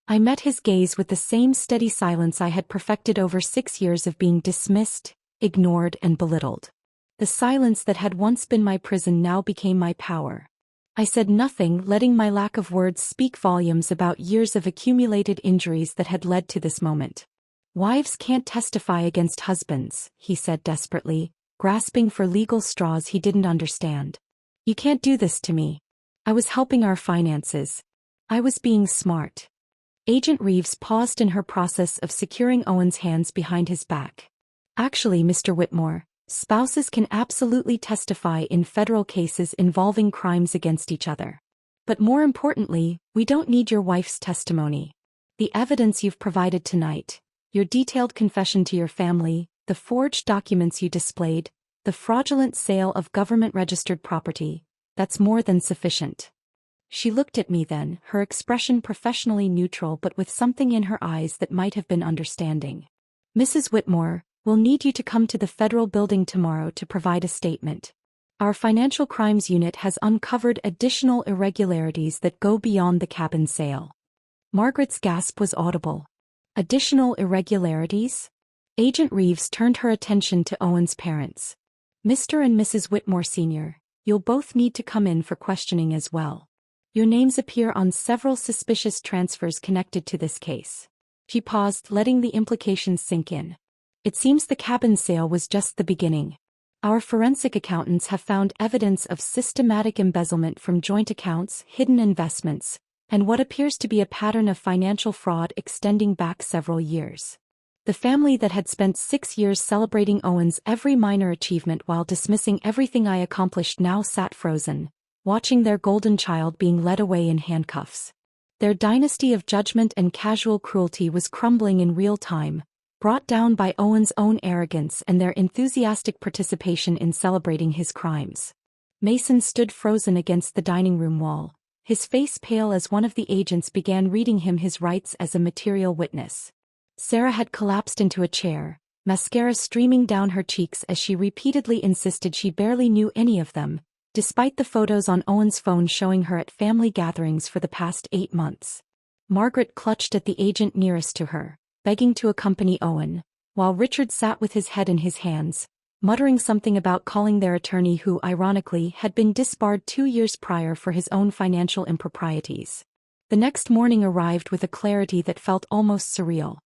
I met his gaze with the same steady silence I had perfected over 6 years of being dismissed, ignored, and belittled. The silence that had once been my prison now became my power. I said nothing, letting my lack of words speak volumes about years of accumulated injuries that had led to this moment. "Wives can't testify against husbands," he said desperately, grasping for legal straws he didn't understand. "You can't do this to me. I was helping our finances. I was being smart." Agent Reeves paused in her process of securing Owen's hands behind his back. "Actually, Mr. Whitmore, Spouses can absolutely testify in federal cases involving crimes against each other. But more importantly, we don't need your wife's testimony. The evidence you've provided tonight, your detailed confession to your family, the forged documents you displayed, the fraudulent sale of government-registered property, that's more than sufficient. She looked at me then, her expression professionally neutral but with something in her eyes that might have been understanding. Mrs. Whitmore, we'll need you to come to the federal building tomorrow to provide a statement. Our financial crimes unit has uncovered additional irregularities that go beyond the cabin sale. Margaret's gasp was audible. Additional irregularities? Agent Reeves turned her attention to Owen's parents. Mr. and Mrs. Whitmore Sr., you'll both need to come in for questioning as well. Your names appear on several suspicious transfers connected to this case. She paused, letting the implications sink in. It seems the cabin sale was just the beginning. Our forensic accountants have found evidence of systematic embezzlement from joint accounts, hidden investments, and what appears to be a pattern of financial fraud extending back several years. The family that had spent 6 years celebrating Owen's every minor achievement while dismissing everything I accomplished now sat frozen, watching their golden child being led away in handcuffs. Their dynasty of judgment and casual cruelty was crumbling in real time, brought down by Owen's own arrogance and their enthusiastic participation in celebrating his crimes. Mason stood frozen against the dining room wall, his face pale as one of the agents began reading him his rights as a material witness. Sarah had collapsed into a chair, mascara streaming down her cheeks as she repeatedly insisted she barely knew any of them, despite the photos on Owen's phone showing her at family gatherings for the past 8 months. Margaret clutched at the agent nearest to her, begging to accompany Owen, while Richard sat with his head in his hands, muttering something about calling their attorney who, ironically, had been disbarred 2 years prior for his own financial improprieties. The next morning arrived with a clarity that felt almost surreal.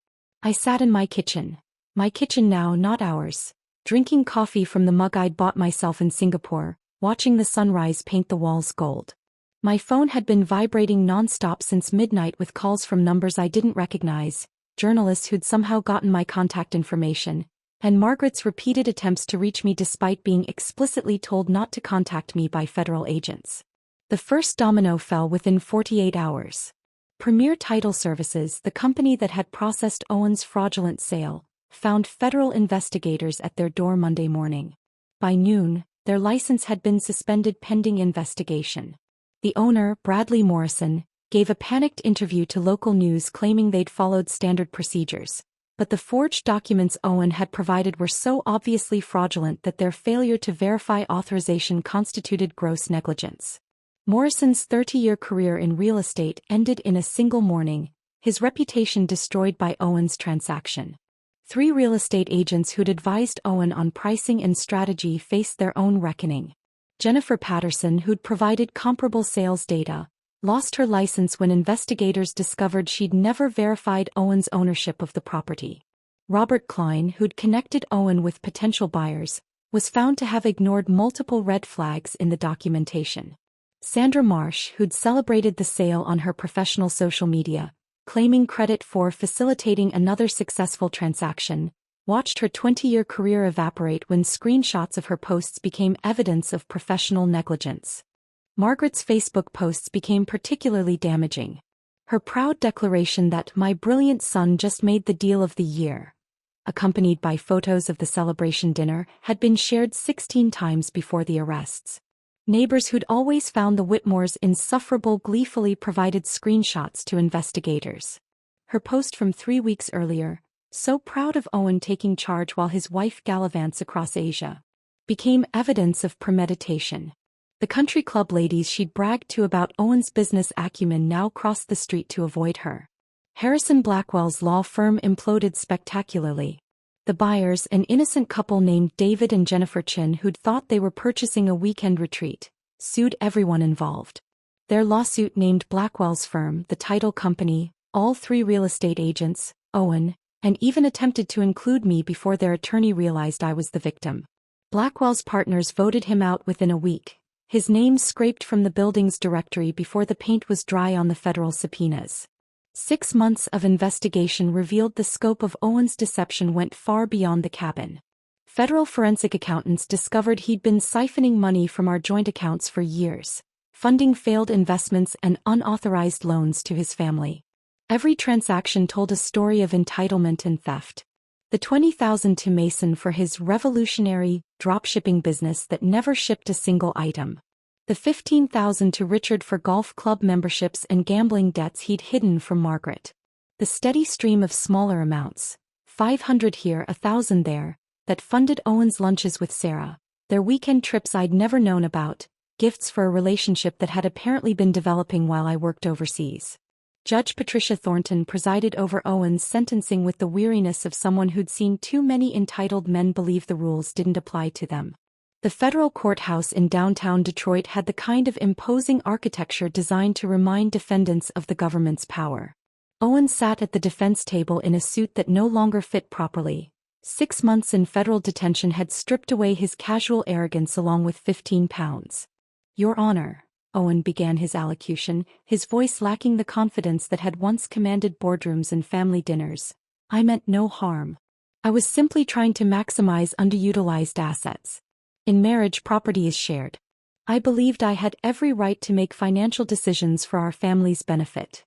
I sat in my kitchen now, not ours, drinking coffee from the mug I'd bought myself in Singapore, watching the sunrise paint the walls gold. My phone had been vibrating non-stop since midnight with calls from numbers I didn't recognize, journalists who'd somehow gotten my contact information, and Margaret's repeated attempts to reach me despite being explicitly told not to contact me by federal agents. The first domino fell within 48 hours. Premier Title Services, the company that had processed Owen's fraudulent sale, found federal investigators at their door Monday morning. By noon, their license had been suspended pending investigation. The owner, Bradley Morrison, gave a panicked interview to local news claiming they'd followed standard procedures, but the forged documents Owen had provided were so obviously fraudulent that their failure to verify authorization constituted gross negligence. Morrison's 30-year career in real estate ended in a single morning, his reputation destroyed by Owen's transaction. 3 real estate agents who'd advised Owen on pricing and strategy faced their own reckoning. Jennifer Patterson, who'd provided comparable sales data, lost her license when investigators discovered she'd never verified Owen's ownership of the property. Robert Klein, who'd connected Owen with potential buyers, was found to have ignored multiple red flags in the documentation. Sandra Marsh, who'd celebrated the sale on her professional social media, claiming credit for facilitating another successful transaction, watched her 20-year career evaporate when screenshots of her posts became evidence of professional negligence. Margaret's Facebook posts became particularly damaging. Her proud declaration that "my brilliant son just made the deal of the year," accompanied by photos of the celebration dinner, had been shared 16 times before the arrests. Neighbors who'd always found the Whitmores insufferable gleefully provided screenshots to investigators. Her post from 3 weeks earlier, "so proud of Owen taking charge while his wife gallivants across Asia," became evidence of premeditation. The country club ladies she'd bragged to about Owen's business acumen now crossed the street to avoid her. Harrison Blackwell's law firm imploded spectacularly. The buyers, an innocent couple named David and Jennifer Chin who'd thought they were purchasing a weekend retreat, sued everyone involved. Their lawsuit named Blackwell's firm, the title company, all 3 real estate agents, Owen, and even attempted to include me before their attorney realized I was the victim. Blackwell's partners voted him out within a week, his name scraped from the building's directory before the paint was dry on the federal subpoenas. 6 months of investigation revealed the scope of Owen's deception went far beyond the cabin. Federal forensic accountants discovered he'd been siphoning money from our joint accounts for years, funding failed investments and unauthorized loans to his family. Every transaction told a story of entitlement and theft. The $20,000 to Mason for his revolutionary dropshipping business that never shipped a single item. The $15,000 to Richard for golf club memberships and gambling debts he'd hidden from Margaret. The steady stream of smaller amounts, $500 here, $1,000 there, that funded Owen's lunches with Sarah, their weekend trips I'd never known about, gifts for a relationship that had apparently been developing while I worked overseas. Judge Patricia Thornton presided over Owen's sentencing with the weariness of someone who'd seen too many entitled men believe the rules didn't apply to them. The federal courthouse in downtown Detroit had the kind of imposing architecture designed to remind defendants of the government's power. Owen sat at the defense table in a suit that no longer fit properly. 6 months in federal detention had stripped away his casual arrogance along with 15 pounds. "Your Honor," Owen began his allocution, his voice lacking the confidence that had once commanded boardrooms and family dinners. "I meant no harm. I was simply trying to maximize underutilized assets. In marriage, property is shared. I believed I had every right to make financial decisions for our family's benefit."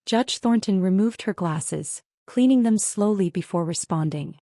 Judge Thornton removed her glasses, cleaning them slowly before responding.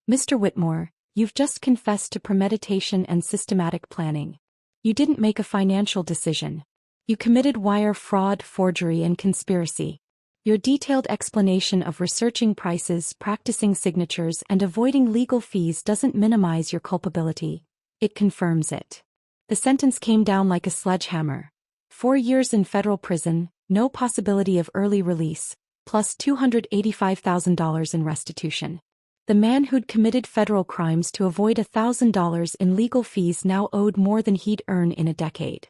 "Mr. Whitmore, you've just confessed to premeditation and systematic planning. You didn't make a financial decision. You committed wire fraud, forgery, and conspiracy. Your detailed explanation of researching prices, practicing signatures, and avoiding legal fees doesn't minimize your culpability. It confirms it." The sentence came down like a sledgehammer. 4 years in federal prison, no possibility of early release, plus $285,000 in restitution. The man who'd committed federal crimes to avoid $1,000 in legal fees now owed more than he'd earn in a decade.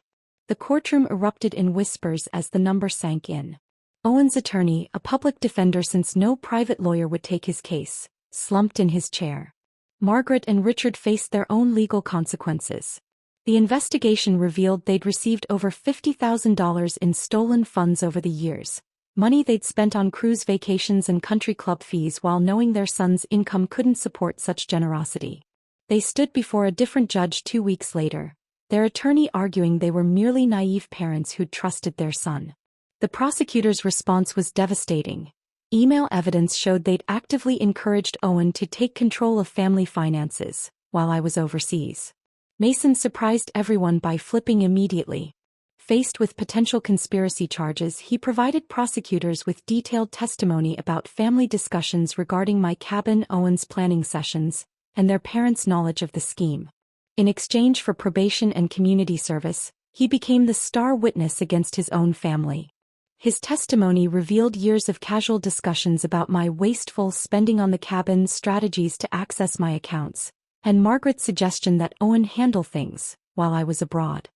The courtroom erupted in whispers as the number sank in. Owen's attorney, a public defender since no private lawyer would take his case, slumped in his chair. Margaret and Richard faced their own legal consequences. The investigation revealed they'd received over $50,000 in stolen funds over the years, money they'd spent on cruise vacations and country club fees while knowing their son's income couldn't support such generosity. They stood before a different judge 2 weeks later, their attorney arguing they were merely naive parents who'd trusted their son. The prosecutor's response was devastating. Email evidence showed they'd actively encouraged Owen to take control of family finances while I was overseas. Mason surprised everyone by flipping immediately. Faced with potential conspiracy charges, he provided prosecutors with detailed testimony about family discussions regarding my cabin, Owen's planning sessions, and their parents' knowledge of the scheme. In exchange for probation and community service, he became the star witness against his own family. His testimony revealed years of casual discussions about my wasteful spending on the cabin, strategies to access my accounts, and Margaret's suggestion that Owen handle things while I was abroad.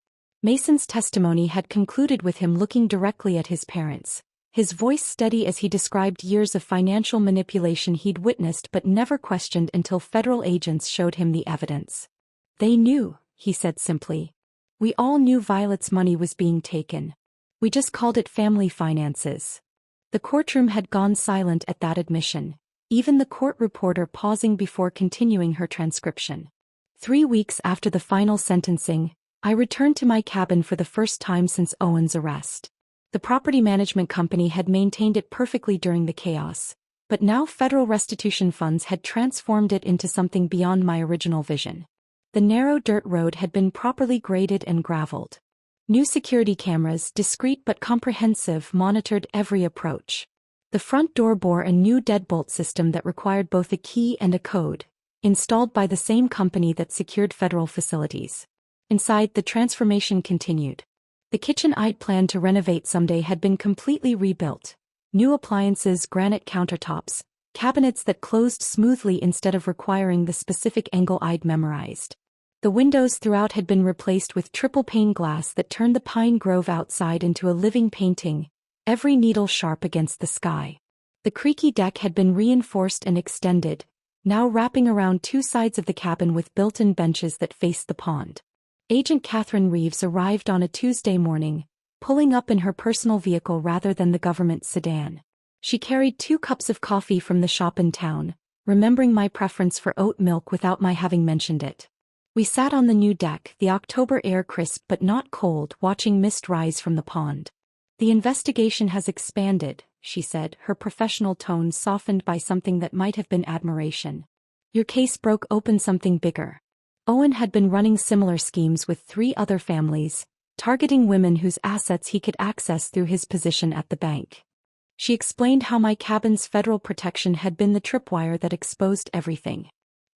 Mason's testimony had concluded with him looking directly at his parents, his voice steady as he described years of financial manipulation he'd witnessed but never questioned until federal agents showed him the evidence. "They knew," he said simply. "We all knew Violet's money was being taken. We just called it family finances." The courtroom had gone silent at that admission, even the court reporter pausing before continuing her transcription. 3 weeks after the final sentencing, I returned to my cabin for the first time since Owen's arrest. The property management company had maintained it perfectly during the chaos, but now federal restitution funds had transformed it into something beyond my original vision. The narrow dirt road had been properly graded and graveled. New security cameras, discreet but comprehensive, monitored every approach. The front door bore a new deadbolt system that required both a key and a code, installed by the same company that secured federal facilities. Inside, the transformation continued. The kitchen I'd planned to renovate someday had been completely rebuilt. New appliances, granite countertops, cabinets that closed smoothly instead of requiring the specific angle I'd memorized. The windows throughout had been replaced with triple-pane glass that turned the pine grove outside into a living painting, every needle sharp against the sky. The creaky deck had been reinforced and extended, now wrapping around 2 sides of the cabin with built-in benches that faced the pond. Agent Catherine Reeves arrived on a Tuesday morning, pulling up in her personal vehicle rather than the government sedan. She carried 2 cups of coffee from the shop in town, remembering my preference for oat milk without my having mentioned it. We sat on the new deck, the October air crisp but not cold, watching mist rise from the pond. The investigation has expanded, she said, her professional tone softened by something that might have been admiration. Your case broke open something bigger. Owen had been running similar schemes with 3 other families, targeting women whose assets he could access through his position at the bank. She explained how my cabin's federal protection had been the tripwire that exposed everything.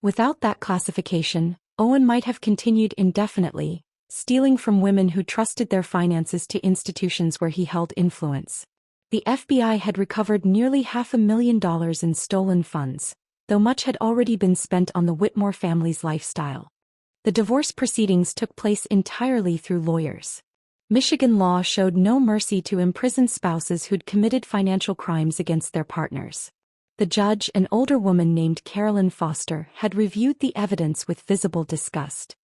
Without that classification, Owen might have continued indefinitely, stealing from women who trusted their finances to institutions where he held influence. The FBI had recovered nearly $500,000 in stolen funds, though much had already been spent on the Whitmore family's lifestyle. The divorce proceedings took place entirely through lawyers. Michigan law showed no mercy to imprisoned spouses who'd committed financial crimes against their partners. The judge, an older woman named Carolyn Foster, had reviewed the evidence with visible disgust.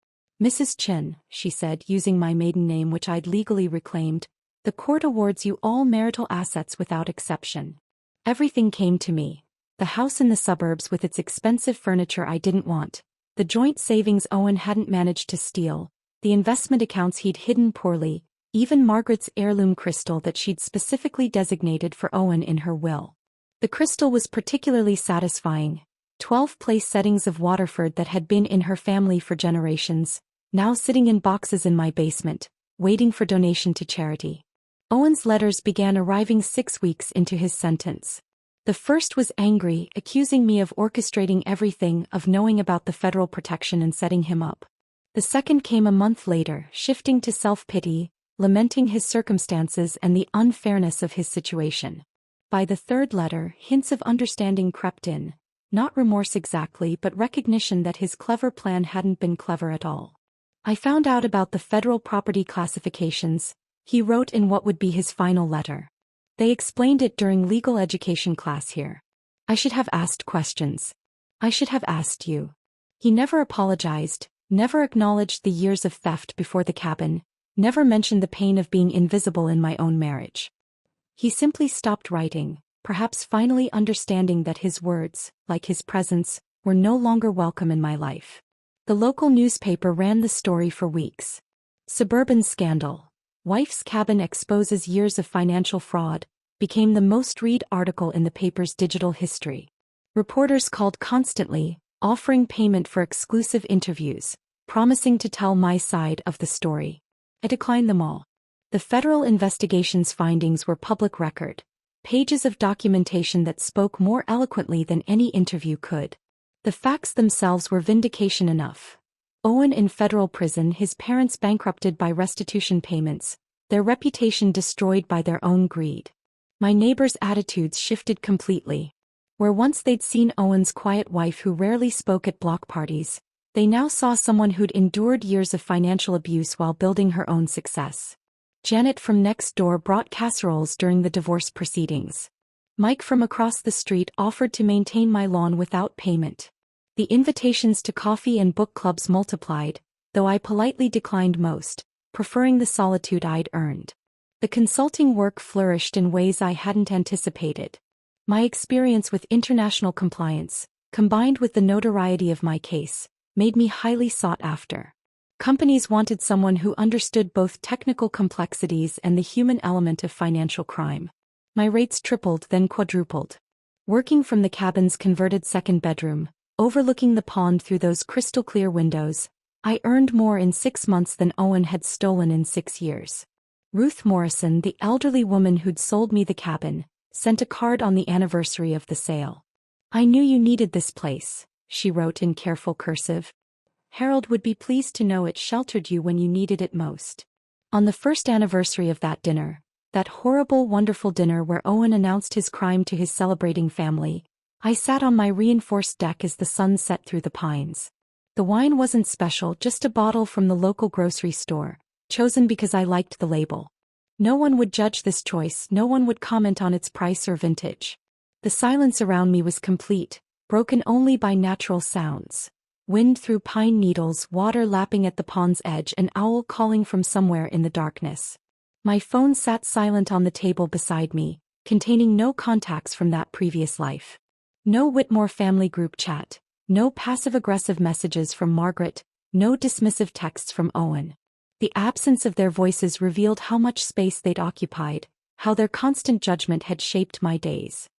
Mrs. Chin, she said, using my maiden name which I'd legally reclaimed, the court awards you all marital assets without exception. Everything came to me. The house in the suburbs with its expensive furniture I didn't want, the joint savings Owen hadn't managed to steal, the investment accounts he'd hidden poorly, even Margaret's heirloom crystal that she'd specifically designated for Owen in her will. The crystal was particularly satisfying. 12 place settings of Waterford that had been in her family for generations, now sitting in boxes in my basement, waiting for donation to charity. Owen's letters began arriving 6 weeks into his sentence. The first was angry, accusing me of orchestrating everything, of knowing about the federal protection and setting him up. The second came a month later, shifting to self-pity, lamenting his circumstances and the unfairness of his situation. By the third letter, hints of understanding crept in, not remorse exactly but recognition that his clever plan hadn't been clever at all. I found out about the federal property classifications, he wrote in what would be his final letter. They explained it during legal education class here. I should have asked questions. I should have asked you. He never apologized, never acknowledged the years of theft before the cabin, never mentioned the pain of being invisible in my own marriage. He simply stopped writing, perhaps finally understanding that his words, like his presence, were no longer welcome in my life. The local newspaper ran the story for weeks. Suburban scandal. Wife's cabin exposes years of financial fraud, became the most read article in the paper's digital history. Reporters called constantly, offering payment for exclusive interviews, promising to tell my side of the story. I declined them all. The federal investigation's findings were public record, pages of documentation that spoke more eloquently than any interview could. The facts themselves were vindication enough. Owen in federal prison, his parents bankrupted by restitution payments, their reputation destroyed by their own greed. My neighbors' attitudes shifted completely. Where once they'd seen Owen's quiet wife who rarely spoke at block parties, they now saw someone who'd endured years of financial abuse while building her own success. Janet from next door brought casseroles during the divorce proceedings. Mike from across the street offered to maintain my lawn without payment. The invitations to coffee and book clubs multiplied, though I politely declined most, preferring the solitude I'd earned. The consulting work flourished in ways I hadn't anticipated. My experience with international compliance, combined with the notoriety of my case, made me highly sought after. Companies wanted someone who understood both technical complexities and the human element of financial crime. My rates tripled, then quadrupled. Working from the cabin's converted second bedroom, overlooking the pond through those crystal-clear windows, I earned more in 6 months than Owen had stolen in 6 years. Ruth Morrison, the elderly woman who'd sold me the cabin, sent a card on the anniversary of the sale. I knew you needed this place, she wrote in careful cursive. Harold would be pleased to know it sheltered you when you needed it most. On the first anniversary of that dinner, that horrible, wonderful dinner where Owen announced his crime to his celebrating family, I sat on my reinforced deck as the sun set through the pines. The wine wasn't special, just a bottle from the local grocery store, chosen because I liked the label. No one would judge this choice, no one would comment on its price or vintage. The silence around me was complete, broken only by natural sounds. Wind through pine needles, water lapping at the pond's edge, an owl calling from somewhere in the darkness. My phone sat silent on the table beside me, containing no contacts from that previous life. No Whitmore family group chat. No passive-aggressive messages from Margaret. No dismissive texts from Owen. The absence of their voices revealed how much space they'd occupied, how their constant judgment had shaped my days.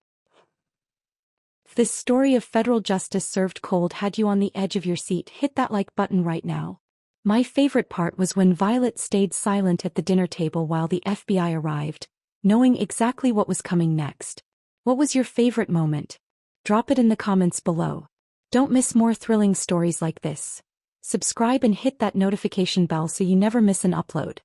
If this story of federal justice served cold had you on the edge of your seat, hit that like button right now. My favorite part was when Violet stayed silent at the dinner table while the FBI arrived, knowing exactly what was coming next. What was your favorite moment? Drop it in the comments below. Don't miss more thrilling stories like this. Subscribe and hit that notification bell so you never miss an upload.